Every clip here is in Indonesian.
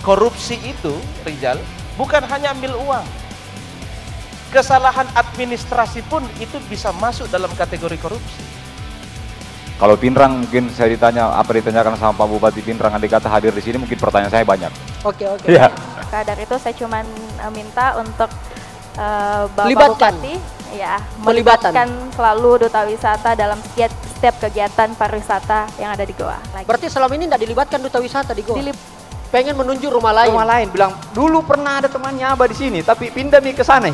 korupsi itu, Rijal, bukan hanya ambil uang. Kesalahan administrasi pun itu bisa masuk dalam kategori korupsi. Kalau Pinrang mungkin saya ditanya apa ditanyakan sama Pak Bupati Pinrang, andai kata hadir di sini mungkin pertanyaan saya banyak. Oke. Iya. Maka dari itu saya cuma minta untuk Bapak Libatkan. Bupati ya Melibatkan. melibatkan selalu duta wisata dalam setiap kegiatan pariwisata yang ada di Goa. Berarti selama ini tidak dilibatkan duta wisata di Goa? Dilip- Pengen menunjuk rumah lain? Rumah lain bilang dulu pernah ada temannya Abah di sini tapi pindah nih ke sana.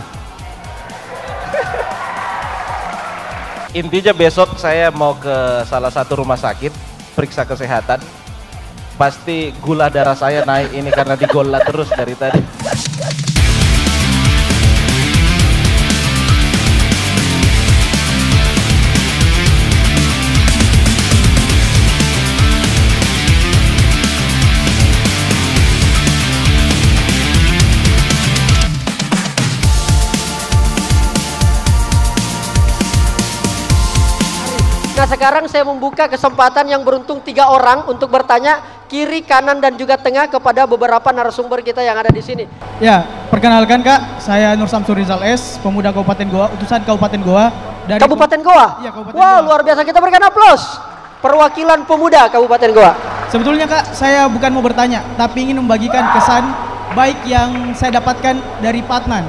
Intinya besok saya mau ke salah satu rumah sakit periksa kesehatan. Pasti gula darah saya naik ini karena digola terus dari tadi. Nah sekarang saya membuka kesempatan yang beruntung 3 orang untuk bertanya kiri, kanan dan juga tengah kepada beberapa narasumber kita yang ada di sini. Ya, perkenalkan Kak, saya Nur Samsur Rizal S, pemuda Kabupaten Goa, utusan Kabupaten Goa. Dari Kabupaten Goa? Iya, Kabupaten Wah, Goa. luar biasa, kita berikan aplaus. Perwakilan pemuda Kabupaten Goa. Sebetulnya Kak, saya bukan mau bertanya, tapi ingin membagikan kesan baik yang saya dapatkan dari Patnan.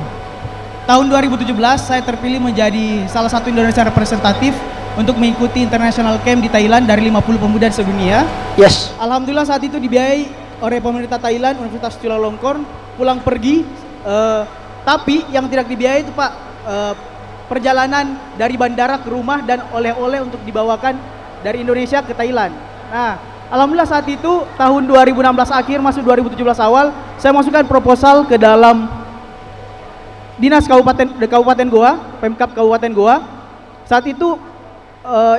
Tahun 2017 saya terpilih menjadi salah satu Indonesia representatif untuk mengikuti International Camp di Thailand dari 50 pemuda sedunia. Yes. Alhamdulillah saat itu dibiayai oleh pemerintah Thailand, Universitas Chulalongkorn, pulang pergi. Tapi yang tidak dibiayai itu Pak, perjalanan dari bandara ke rumah dan oleh-oleh untuk dibawakan dari Indonesia ke Thailand. Nah, alhamdulillah saat itu tahun 2016 akhir masuk 2017 awal, saya masukkan proposal ke dalam Dinas Kabupaten Goa, Pemkab Kabupaten Goa. Saat itu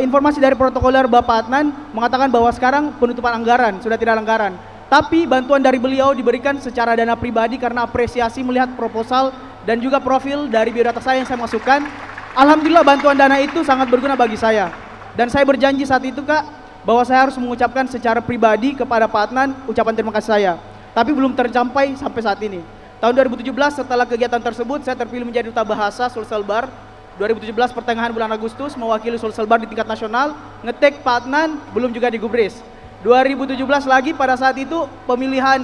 informasi dari protokoler Bapak Adnan mengatakan bahwa sekarang penutupan anggaran, sudah tidak ada anggaran. Tapi bantuan dari beliau diberikan secara dana pribadi karena apresiasi melihat proposal dan juga profil dari biodata saya yang saya masukkan. Alhamdulillah bantuan dana itu sangat berguna bagi saya. Dan saya berjanji saat itu Kak, bahwa saya harus mengucapkan secara pribadi kepada Pak Adnan ucapan terima kasih saya. Tapi belum tercapai sampai saat ini. Tahun 2017 setelah kegiatan tersebut saya terpilih menjadi duta bahasa Sulselbar. 2017 pertengahan bulan Agustus mewakili Sulselbar di tingkat nasional, ngetek Pak Adnan belum juga digubris. 2017 lagi pada saat itu pemilihan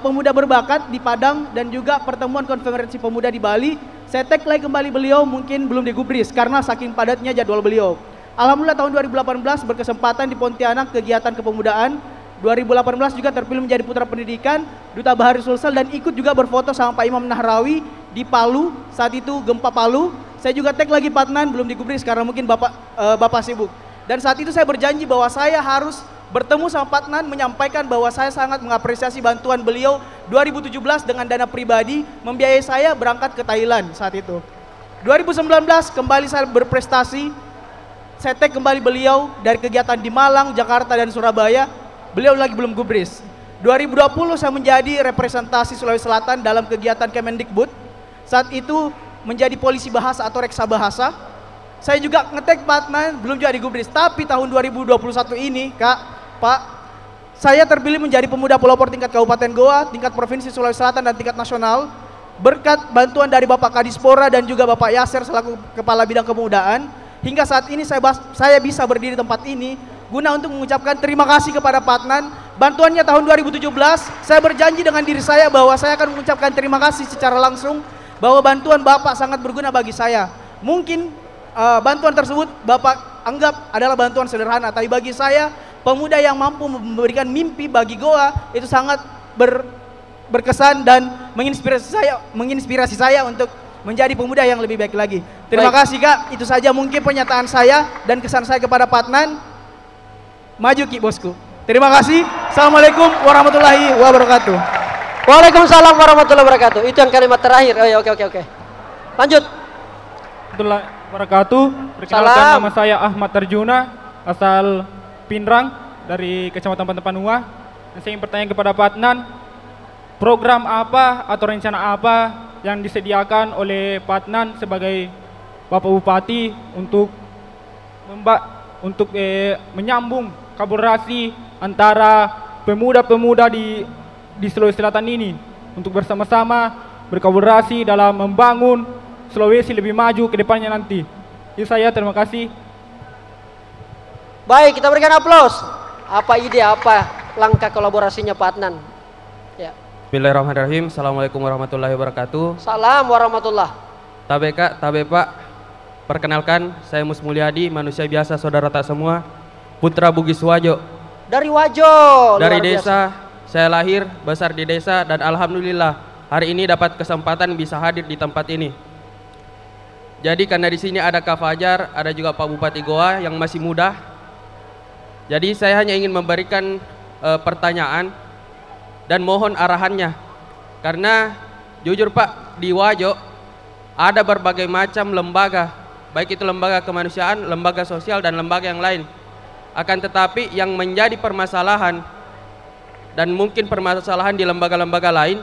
pemuda berbakat di Padang dan juga pertemuan konferensi pemuda di Bali. Saya tag lagi kembali beliau mungkin belum digubris karena saking padatnya jadwal beliau. Alhamdulillah tahun 2018 berkesempatan di Pontianak kegiatan kepemudaan. 2018 juga terpilih menjadi putra pendidikan, duta bahari Sulsel dan ikut juga berfoto sama Pak Imam Nahrawi di Palu, saat itu gempa Palu. Saya juga tag lagi Pak Adnan belum digubris karena mungkin Bapak sibuk. Dan saat itu saya berjanji bahwa saya harus bertemu sama Pak Adnan menyampaikan bahwa saya sangat mengapresiasi bantuan beliau 2017 dengan dana pribadi membiayai saya berangkat ke Thailand saat itu. 2019 kembali saya berprestasi, saya tag kembali beliau dari kegiatan di Malang, Jakarta dan Surabaya. Beliau lagi belum gubris. 2020 saya menjadi representasi Sulawesi Selatan dalam kegiatan Kemendikbud. Saat itu menjadi polisi bahasa atau reksa bahasa. Saya juga ngetek Pak Adnan belum juga digubris. Tapi tahun 2021 ini Kak, Pak, saya terpilih menjadi pemuda pelopor tingkat Kabupaten Goa, tingkat Provinsi Sulawesi Selatan dan tingkat nasional. Berkat bantuan dari Bapak Kadispora dan juga Bapak Yasser selaku Kepala Bidang Kepemudaan. Hingga saat ini saya bisa berdiri di tempat ini guna untuk mengucapkan terima kasih kepada Pak Adnan. Bantuannya tahun 2017, saya berjanji dengan diri saya bahwa saya akan mengucapkan terima kasih secara langsung bahwa bantuan Bapak sangat berguna bagi saya. Mungkin bantuan tersebut Bapak anggap adalah bantuan sederhana, tapi bagi saya, pemuda yang mampu memberikan mimpi bagi Goa itu sangat berkesan dan menginspirasi saya untuk menjadi pemuda yang lebih baik lagi. Terima kasih Kak, itu saja mungkin pernyataan saya dan kesan saya kepada Pak Adnan. Maju Ki bosku. Terima kasih. Assalamualaikum warahmatullahi wabarakatuh. Waalaikumsalam warahmatullahi wabarakatuh. Itu yang kalimat terakhir. Oh ya, oke. Lanjut. Warahmatullahi wabarakatuh. Perkenalkan nama saya Ahmad Tarjuna, asal Pinrang dari Kecamatan Pantepanua. Saya ingin bertanya kepada Pak Adnan, program apa atau rencana apa yang disediakan oleh Pak Adnan sebagai Bapak Bupati untuk menyambung kolaborasi antara pemuda-pemuda di di Sulawesi Selatan ini untuk bersama-sama berkolaborasi dalam membangun Sulawesi lebih maju ke depannya nanti. Itu saya, terima kasih. Baik, kita berikan aplaus. Apa ide, apa langkah kolaborasinya Pak Adnan? Ya. Bismillahirrahmanirrahim. Assalamualaikum warahmatullahi wabarakatuh. Salam warahmatullah. Tabe Kak, tabe Pak. Perkenalkan, saya Mus Mulyadi, manusia biasa saudara tak semua, putra Bugis Wajo. Dari Wajo. Dari luar biasa. desa, saya lahir, besar di desa, dan alhamdulillah hari ini dapat kesempatan bisa hadir di tempat ini. Jadi karena di sini ada Kak Fajar, ada juga Pak Bupati Goa yang masih muda. Jadi saya hanya ingin memberikan pertanyaan dan mohon arahannya. Karena jujur Pak, di Wajo ada berbagai macam lembaga, baik itu lembaga kemanusiaan, lembaga sosial, dan lembaga yang lain. Akan tetapi yang menjadi permasalahan dan mungkin permasalahan di lembaga-lembaga lain,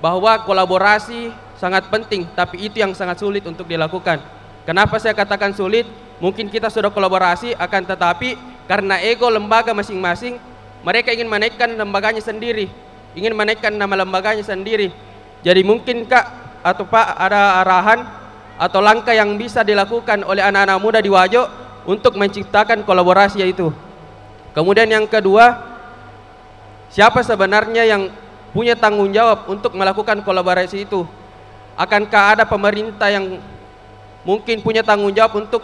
bahwa kolaborasi sangat penting, tapi itu yang sangat sulit untuk dilakukan. Kenapa saya katakan sulit? Mungkin kita sudah kolaborasi, akan tetapi karena ego lembaga masing-masing, mereka ingin menaikkan lembaganya sendiri, ingin menaikkan nama lembaganya sendiri. Jadi mungkin Kak atau Pak ada arahan atau langkah yang bisa dilakukan oleh anak-anak muda di Wajo untuk menciptakan kolaborasi itu. Kemudian yang kedua, siapa sebenarnya yang punya tanggung jawab untuk melakukan kolaborasi itu? Akankah ada pemerintah yang mungkin punya tanggung jawab untuk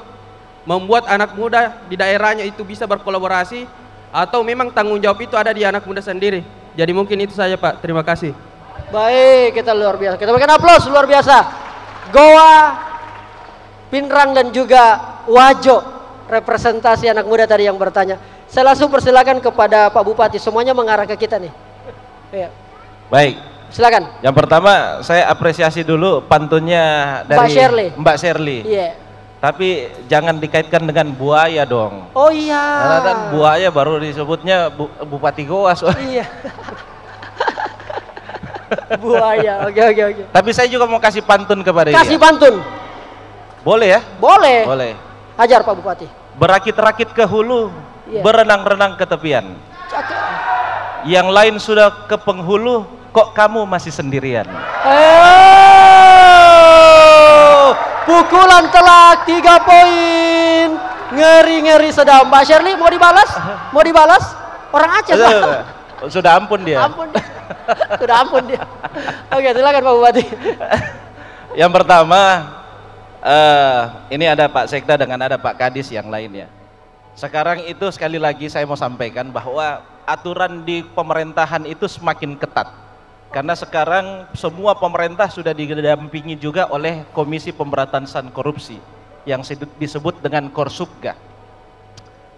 membuat anak muda di daerahnya itu bisa berkolaborasi, atau memang tanggung jawab itu ada di anak muda sendiri? Jadi mungkin itu saja Pak, terima kasih. Baik, kita luar biasa. Kita berikan aplaus luar biasa. Goa, Pinrang dan juga Wajo, representasi anak muda tadi yang bertanya. Saya langsung persilakan kepada Pak Bupati, semuanya mengarah ke kita nih. Iya. Baik. Silakan. Yang pertama saya apresiasi dulu pantunnya dari Mbak Shirley. Iya. Tapi jangan dikaitkan dengan buaya dong. Oh iya. Karena kan buaya baru disebutnya Bupati Goa soalnya. Iya. Buaya. Oke. Tapi saya juga mau kasih pantun kepada dia. Kasih pantun. Boleh ya? Boleh. Boleh. Ajar Pak Bupati. Berakit-rakit ke hulu, Iya. berenang-renang ke tepian. Cakep. Yang lain sudah ke penghulu, kok kamu masih sendirian? Pukulan telak 3 poin. Ngeri-ngeri sedang. Mbak Shirley mau dibalas? Mau dibalas? Orang Aceh Pak. Sudah ampun dia. Ampun dia. Sudah ampun dia. Oke, silakan Pak Bupati. Yang pertama, ini ada Pak Sekda dengan ada Pak Kadis yang lainnya. Sekarang itu sekali lagi saya mau sampaikan bahwa aturan di pemerintahan itu semakin ketat. Karena sekarang semua pemerintah sudah didampingi juga oleh Komisi Pemberantasan Korupsi yang disebut dengan Korsubga.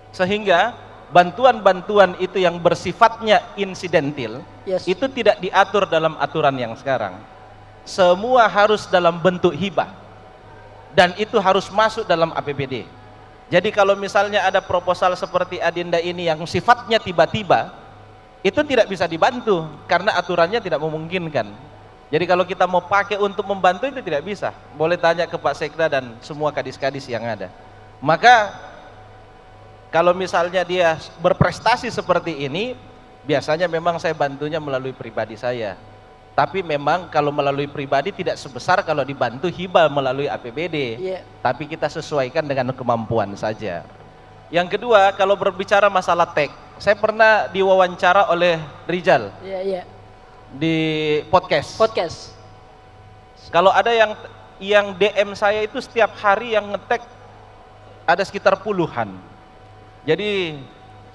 Sehingga bantuan-bantuan itu yang bersifatnya insidentil, itu tidak diatur dalam aturan yang sekarang. Semua harus dalam bentuk hibah. Dan itu harus masuk dalam APBD. Jadi kalau misalnya ada proposal seperti Adinda ini yang sifatnya tiba-tiba, itu tidak bisa dibantu karena aturannya tidak memungkinkan. Jadi kalau kita mau pakai untuk membantu itu tidak bisa. Boleh tanya ke Pak Sekda dan semua kadis-kadis yang ada. Maka kalau misalnya dia berprestasi seperti ini, biasanya memang saya bantunya melalui pribadi saya. Tapi memang kalau melalui pribadi tidak sebesar kalau dibantu hibah melalui APBD. Tapi kita sesuaikan dengan kemampuan saja. Yang kedua, kalau berbicara masalah tag, saya pernah diwawancara oleh Rizal di podcast. Kalau ada yang DM saya itu setiap hari yang ngetek ada sekitar puluhan. Jadi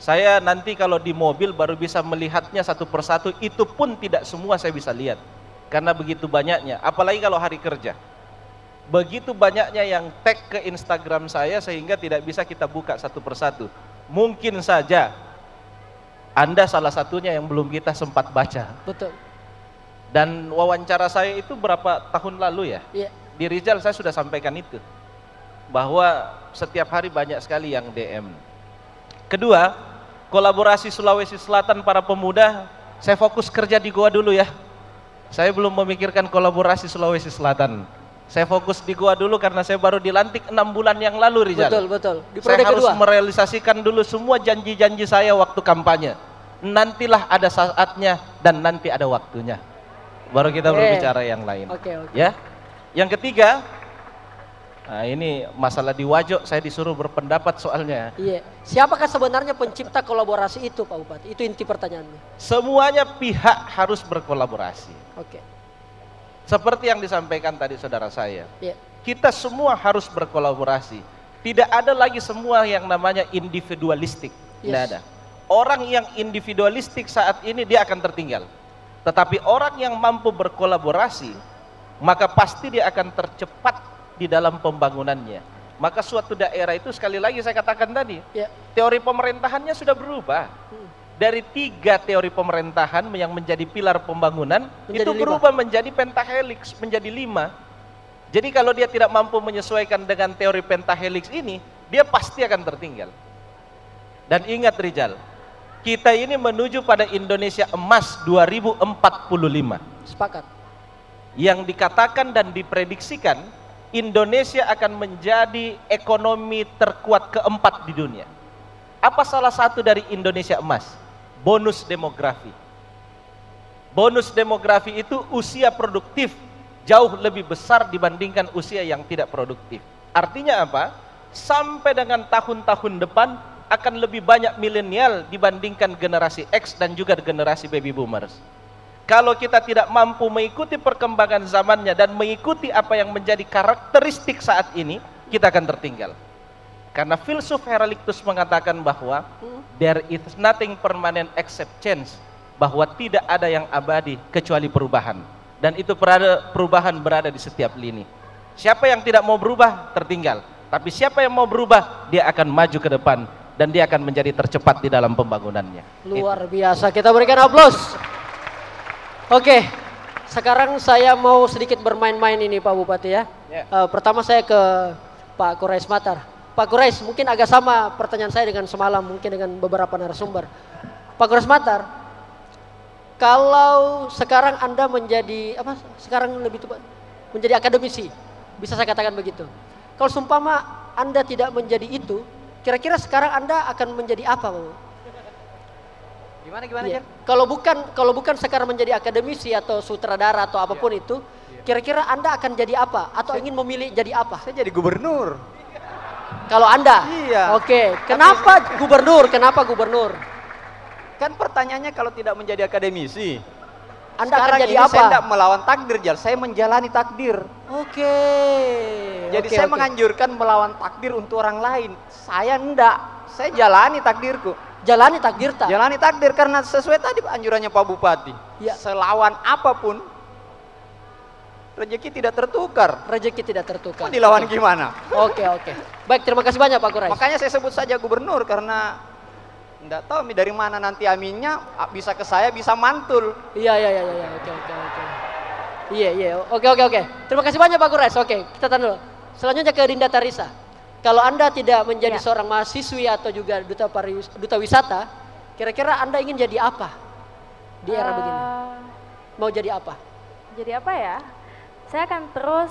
saya nanti kalau di mobil baru bisa melihatnya satu persatu, itu pun tidak semua saya bisa lihat karena begitu banyaknya. Apalagi kalau hari kerja. Begitu banyaknya yang tag ke Instagram saya sehingga tidak bisa kita buka satu persatu. Mungkin saja Anda salah satunya yang belum kita sempat baca. Betul. Dan wawancara saya itu berapa tahun lalu ya? Di Rizal saya sudah sampaikan itu. Bahwa setiap hari banyak sekali yang DM. Kedua, kolaborasi Sulawesi Selatan para pemuda, saya fokus kerja di Goa dulu ya. Saya belum memikirkan kolaborasi Sulawesi Selatan. Saya fokus di Goa dulu karena saya baru dilantik 6 bulan yang lalu, Rizal. Betul. Saya harus merealisasikan dulu semua janji-janji saya waktu kampanye. nantilah ada saatnya dan nanti ada waktunya. Baru kita berbicara yang lain. Oke. Ya. Yang ketiga, nah ini masalah di Wajo, saya disuruh berpendapat soalnya. Iya. Siapakah sebenarnya pencipta kolaborasi itu, Pak Bupati? Itu inti pertanyaannya. Semuanya pihak harus berkolaborasi. Oke. Seperti yang disampaikan tadi saudara saya. Iya. Kita semua harus berkolaborasi. Tidak ada lagi semua yang namanya individualistik. Tidak ada. Orang yang individualistik saat ini dia akan tertinggal. Tetapi orang yang mampu berkolaborasi, maka pasti dia akan tercepat di dalam pembangunannya. Maka suatu daerah itu sekali lagi saya katakan tadi, teori pemerintahannya sudah berubah. Dari 3 teori pemerintahan yang menjadi pilar pembangunan, itu berubah menjadi pentahelix, menjadi 5. Jadi kalau dia tidak mampu menyesuaikan dengan teori pentahelix ini, dia pasti akan tertinggal. Dan ingat Rijal, kita ini menuju pada Indonesia emas 2045. Sepakat. Yang dikatakan dan diprediksikan, Indonesia akan menjadi ekonomi terkuat keempat di dunia. Apa salah satu dari Indonesia emas? Bonus demografi. Bonus demografi itu usia produktif jauh lebih besar dibandingkan usia yang tidak produktif. Artinya apa? Sampai dengan tahun-tahun depan akan lebih banyak milenial dibandingkan generasi X dan juga generasi baby boomers. Kalau kita tidak mampu mengikuti perkembangan zamannya dan mengikuti apa yang menjadi karakteristik saat ini, kita akan tertinggal. Karena filsuf Heraklitus mengatakan bahwa there is nothing permanent except change, bahwa tidak ada yang abadi kecuali perubahan. Dan itu perubahan berada di setiap lini. Siapa yang tidak mau berubah, tertinggal. Tapi siapa yang mau berubah, dia akan maju ke depan dan dia akan menjadi tercepat di dalam pembangunannya. Luar biasa, kita berikan aplaus. Oke, sekarang saya mau sedikit bermain-main ini Pak Bupati ya. Pertama saya ke Pak Quraisy Matar. Pak Quraisy, mungkin agak sama pertanyaan saya dengan semalam, mungkin dengan beberapa narasumber. Pak Quraisy Matar, kalau sekarang Anda menjadi apa? Sekarang lebih tepat menjadi akademisi, bisa saya katakan begitu. Kalau seumpama Anda tidak menjadi itu, kira-kira sekarang Anda akan menjadi apa, Pak? Gimana Ya. Kalau bukan sekarang menjadi akademisi atau sutradara atau apapun itu, kira-kira Anda akan jadi apa? Atau ingin memilih jadi apa? Saya jadi gubernur. Kalau Anda? Iya. Oke. Kenapa gubernur? Kenapa gubernur? Kan pertanyaannya kalau tidak menjadi akademisi, Anda sekarang akan jadi ini apa? saya tidak melawan takdir, Jal. Saya menjalani takdir. Oke. Jadi saya menganjurkan melawan takdir untuk orang lain. Saya enggak. Saya jalani takdirku. Jalani takdir tak? Jalani takdir karena sesuai tadi anjurannya Pak Bupati. Ya. Selawan apapun, rezeki tidak tertukar. Rezeki tidak tertukar. Mau dilawan gimana? Oke. Baik, terima kasih banyak Pak Quraisy. Makanya saya sebut saja gubernur karena enggak tahu dari mana nanti aminnya, bisa ke saya, bisa mantul. Iya. Oke. Iya. Oke. Terima kasih banyak Pak Quraisy. Oke, kita tahan dulu. Selanjutnya ke Dinda Tarisa. Kalau Anda tidak menjadi seorang mahasiswi atau juga duta wisata, kira-kira Anda ingin jadi apa di era begini? Mau jadi apa? Jadi apa ya? Saya akan terus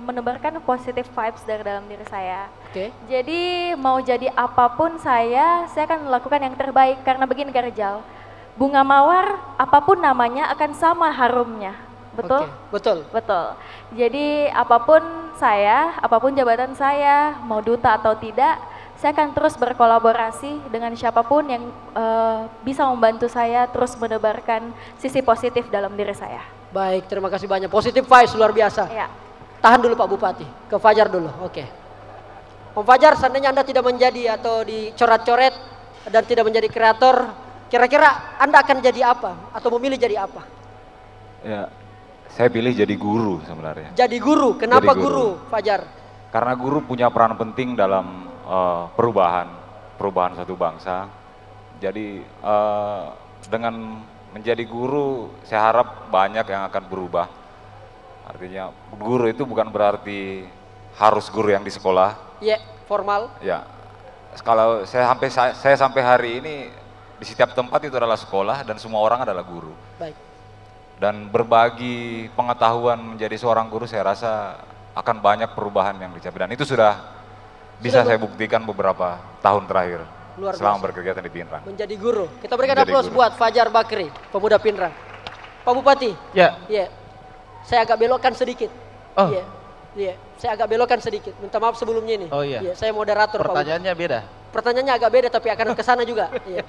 menebarkan positive vibes dari dalam diri saya. Oke. Jadi mau jadi apapun saya akan melakukan yang terbaik. Karena begini Kak Rijal, bunga mawar apapun namanya akan sama harumnya. Betul? Betul. Jadi apapun jabatan saya, mau duta atau tidak, saya akan terus berkolaborasi dengan siapapun yang bisa membantu saya terus menebarkan sisi positif dalam diri saya. Baik, terima kasih banyak. Positive vibes luar biasa. Ya. Tahan dulu Pak Bupati, ke Fajar dulu. Oke. Om Fajar, seandainya Anda tidak menjadi atau dicoret-coret dan tidak menjadi kreator, kira-kira Anda akan jadi apa? Atau memilih jadi apa? Ya, saya pilih jadi guru sebenarnya. Jadi guru, kenapa Jadi guru, Fajar? Karena guru punya peran penting dalam perubahan satu bangsa. Jadi dengan menjadi guru, saya harap banyak yang akan berubah. Artinya guru itu bukan berarti harus guru yang di sekolah. Ya, formal. Ya, kalau saya sampai hari ini di setiap tempat itu adalah sekolah dan semua orang adalah guru. Baik. Dan berbagi pengetahuan menjadi seorang guru saya rasa akan banyak perubahan yang dicapai dan itu sudah bisa saya buktikan beberapa tahun terakhir. Luar selama biasa. berkegiatan di Pinrang. Menjadi guru. Kita berikan Menjadi aplaus guru. buat Fajar Bakri, pemuda Pinrang. Pak Bupati. Ya. Iya. Saya agak belokkan sedikit. Oh. Iya. Iya. Saya agak belokkan sedikit. Minta maaf sebelumnya ini. Oh iya. Iya, saya moderator Pak Bupati. Pertanyaannya beda. Pertanyaannya agak beda tapi akan ke sana juga. Iya.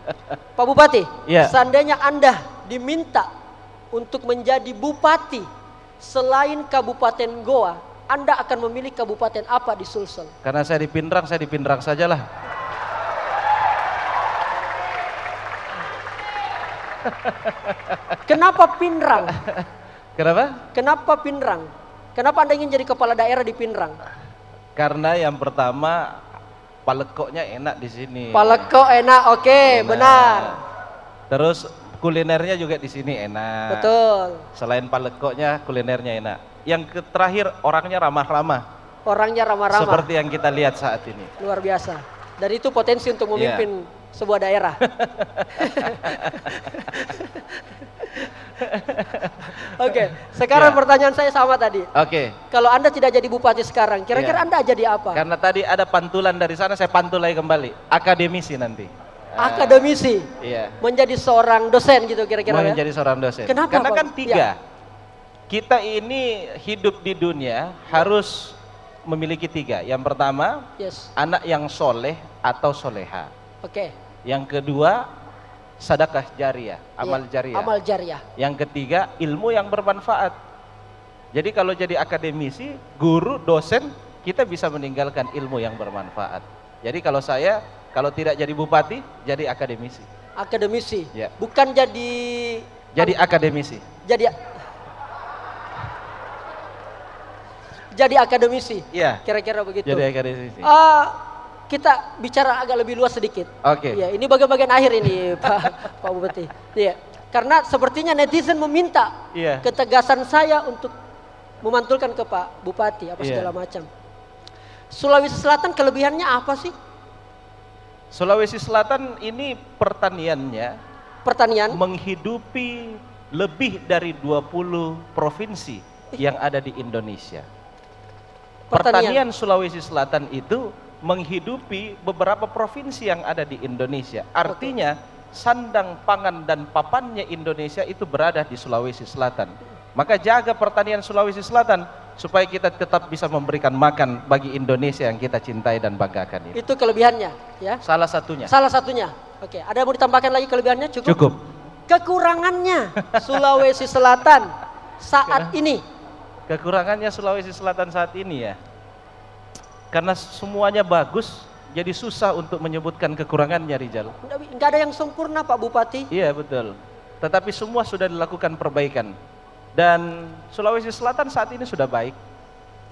Pak Bupati, Iya. seandainya Anda diminta untuk menjadi bupati selain Kabupaten Goa, Anda akan memilih kabupaten apa di Sulsel? Karena saya di Pinrang sajalah. Kenapa Pinrang? Kenapa? Kenapa Pinrang? Kenapa Anda ingin jadi kepala daerah di Pinrang? Karena yang pertama palekoknya enak di sini. Paleko enak, oke, Enak. benar. Terus kulinernya juga di sini enak. Betul. Selain palekoknya, kulinernya enak. Yang terakhir orangnya ramah-ramah. Orangnya ramah-ramah. Seperti yang kita lihat saat ini. Luar biasa. Dan itu potensi untuk memimpin sebuah daerah. Oke, sekarang Ya. pertanyaan saya sama tadi. Oke. Kalau Anda tidak jadi bupati sekarang, kira-kira Ya. Anda jadi apa? Karena tadi ada pantulan dari sana, saya pantul lagi kembali. Akademisi nanti. Akademisi. Iya. Menjadi seorang dosen gitu kira-kira Mau ya? menjadi seorang dosen. Kenapa, Karena Pak? kan tiga. Ya. Kita ini hidup di dunia harus memiliki tiga. Yang pertama, Yes. anak yang soleh atau soleha. Oke. Yang kedua, sedekah jariyah, amal Iya, jariyah. Amal jariah. Yang ketiga, ilmu yang bermanfaat. Jadi kalau jadi akademisi, guru, dosen, kita bisa meninggalkan ilmu yang bermanfaat. Jadi kalau saya, kalau tidak jadi bupati, jadi akademisi. Akademisi. Ya. Bukan jadi Akademisi. jadi akademisi. Iya. Kira-kira begitu. Jadi akademisi. Kita bicara agak lebih luas sedikit. Oke. Ya, ini bagian-bagian akhir ini Pak Bupati. Iya. Karena sepertinya netizen meminta Iya. ketegasan saya untuk memantulkan ke Pak Bupati apa Iya. segala macam. Sulawesi Selatan kelebihannya apa sih? Sulawesi Selatan ini pertaniannya Pertanian. menghidupi lebih dari 20 provinsi yang ada di Indonesia. Pertanian Sulawesi Selatan itu menghidupi beberapa provinsi yang ada di Indonesia. Artinya sandang pangan dan papannya Indonesia itu berada di Sulawesi Selatan. Maka jaga pertanian Sulawesi Selatan supaya kita tetap bisa memberikan makan bagi Indonesia yang kita cintai dan banggakan ini. Itu kelebihannya, ya. Salah satunya. Salah satunya. Oke, ada mau ditambahkan lagi kelebihannya? Cukup. Cukup. Kekurangannya Sulawesi Selatan saat ini. Kekurangannya Sulawesi Selatan saat ini ya. Karena semuanya bagus, jadi susah untuk menyebutkan kekurangannya, Rijal. Nggak ada yang sempurna Pak Bupati. Iya betul. Tetapi semua sudah dilakukan perbaikan. Dan Sulawesi Selatan saat ini sudah baik,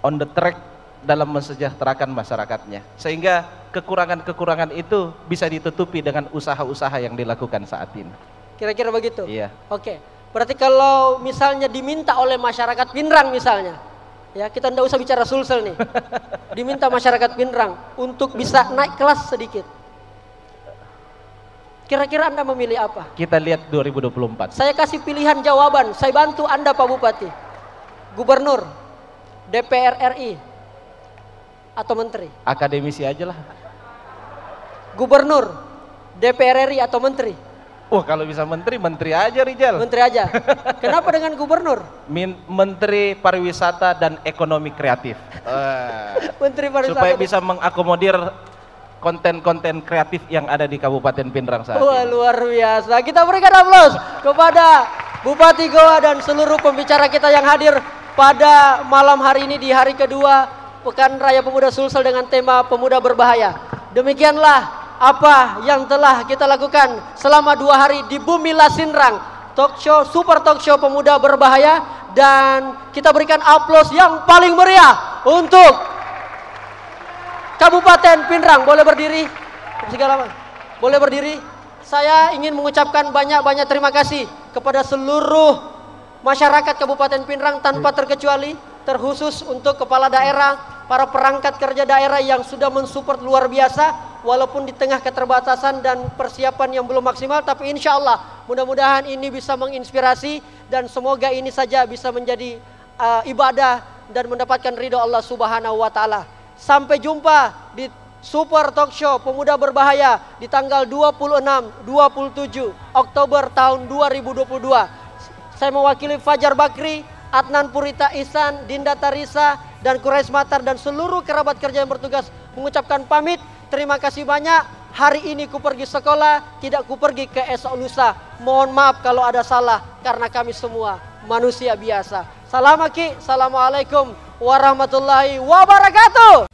on the track dalam mensejahterakan masyarakatnya. Sehingga kekurangan-kekurangan itu bisa ditutupi dengan usaha-usaha yang dilakukan saat ini. Kira-kira begitu? Iya. Oke, berarti kalau misalnya diminta oleh masyarakat Pinrang misalnya, ya kita ndak usah bicara Sulsel nih, diminta masyarakat Pinrang untuk bisa naik kelas sedikit. Kira-kira Anda memilih apa? Kita lihat 2024. Saya kasih pilihan jawaban, saya bantu Anda Pak Bupati. Gubernur, DPR RI, atau menteri? Akademisi aja lah. Gubernur, DPR RI atau menteri? Wah kalau bisa menteri, menteri aja Rijal. Menteri aja. Kenapa dengan gubernur? Menteri Pariwisata dan Ekonomi Kreatif. Menteri Pariwisata. Supaya bisa mengakomodir konten-konten kreatif yang ada di Kabupaten Pinrang saat Wah ini. luar biasa. Kita berikan aplaus kepada Bupati Goa dan seluruh pembicara kita yang hadir pada malam hari ini di hari kedua Pekan Raya Pemuda Sulsel dengan tema Pemuda Berbahaya. Demikianlah apa yang telah kita lakukan selama 2 hari di Bumi Lasinrang, talk show, super talk show Pemuda Berbahaya, dan kita berikan aplaus yang paling meriah untuk Kabupaten Pinrang. Boleh berdiri? Segala boleh berdiri. Saya ingin mengucapkan banyak-banyak terima kasih kepada seluruh masyarakat Kabupaten Pinrang tanpa terkecuali, terkhusus untuk kepala daerah, para perangkat kerja daerah yang sudah mensupport luar biasa walaupun di tengah keterbatasan dan persiapan yang belum maksimal, tapi insya Allah mudah-mudahan ini bisa menginspirasi dan semoga ini saja bisa menjadi ibadah dan mendapatkan ridho Allah Subhanahu wa Ta'ala. Sampai jumpa di Super Talk Show Pemuda Berbahaya di tanggal 26-27 Oktober tahun 2022. Saya mewakili Fajar Bakri, Adnan Purita Ihsan, Dinda Tarisa, dan Quraisy Matar dan seluruh kerabat kerja yang bertugas mengucapkan pamit. Terima kasih banyak. Hari ini ku pergi sekolah, tidak ku pergi ke esok lusa. Mohon maaf kalau ada salah karena kami semua manusia biasa. Salam Aki, Assalamualaikum warahmatullahi wabarakatuh.